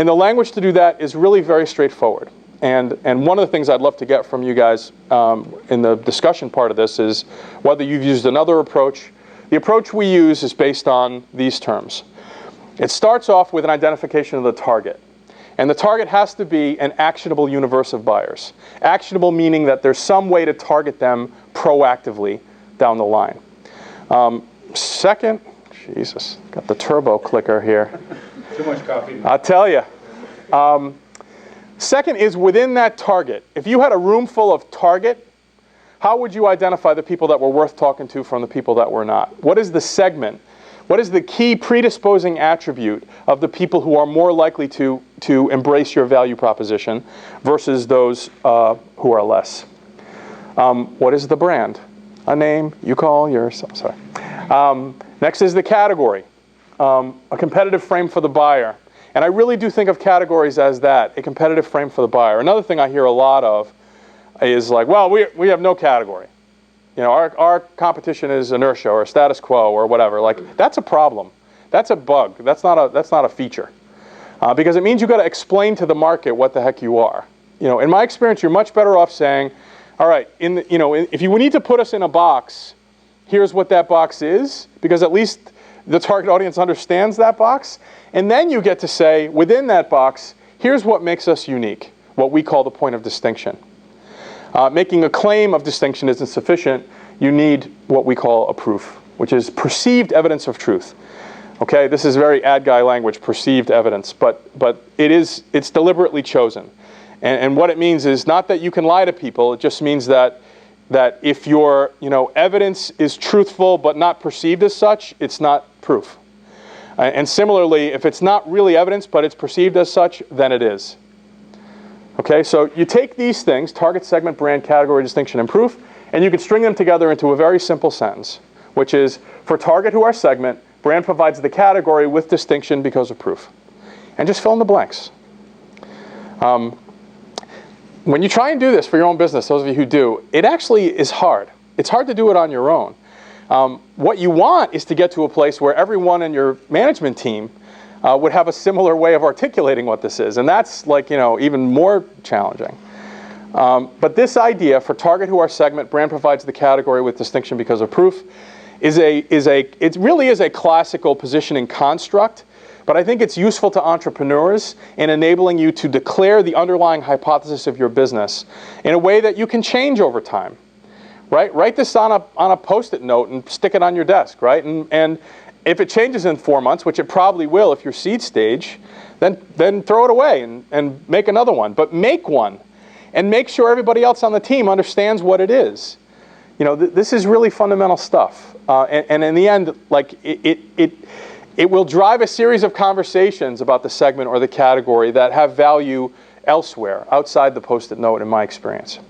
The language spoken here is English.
And the language to do that is really very straightforward. And one of the things I'd love to get from you guys in the discussion part of this is whether you've used another approach. The approach we use is based on these terms. It starts off with an identification of the target. And the target has to be an actionable universe of buyers. Actionable meaning that there's some way to target them proactively down the line. Second, Jesus, got the turbo clicker here. Too much coffee. I'll tell you. Second is within that target. If you had a room full of target, how would you identify the people that were worth talking to from the people that were not? What is the segment? What is the key predisposing attribute of the people who are more likely to embrace your value proposition versus those who are less? What is the brand? A name, you call yourself, sorry. Next is the category, a competitive frame for the buyer. And I really do think of categories as that, a competitive frame for the buyer. Another thing I hear a lot of is like, well, we have no category. You know, our competition is inertia or status quo or whatever. Like, that's a problem. That's a bug. That's not a feature. Because it means you've got to explain to the market what the heck you are. You know, in my experience, you're much better off saying, all right, if you need to put us in a box, here's what that box is, because at least the target audience understands that box. And then you get to say, within that box, here's what makes us unique, what we call the point of distinction. Making a claim of distinction isn't sufficient. You need what we call a proof, which is perceived evidence of truth. Okay, this is very ad guy language, perceived evidence, but it's deliberately chosen. And what it means is not that you can lie to people. It just means that if your evidence is truthful but not perceived as such, it's not proof. And similarly, if it's not really evidence but it's perceived as such, then it is. Okay, so you take these things, target, segment, brand, category, distinction, and proof, and you can string them together into a very simple sentence, which is, for target who are segment, brand provides the category with distinction because of proof. And just fill in the blanks. When you try and do this for your own business, those of you who do, it actually is hard. It's hard to do it on your own. What you want is to get to a place where everyone in your management team would have a similar way of articulating what this is. And that's even more challenging. But this idea, for target who are segment, brand provides the category with distinction because of proof, it really is a classical positioning construct. But I think it's useful to entrepreneurs in enabling you to declare the underlying hypothesis of your business in a way that you can change over time. Right? Write this on a Post-it note and stick it on your desk, right? And if it changes in 4 months, which it probably will if you're seed stage, then throw it away and make another one. But make one, and make sure everybody else on the team understands what it is. This is really fundamental stuff. And in the end, it will drive a series of conversations about the segment or the category that have value elsewhere, outside the Post-it note, in my experience.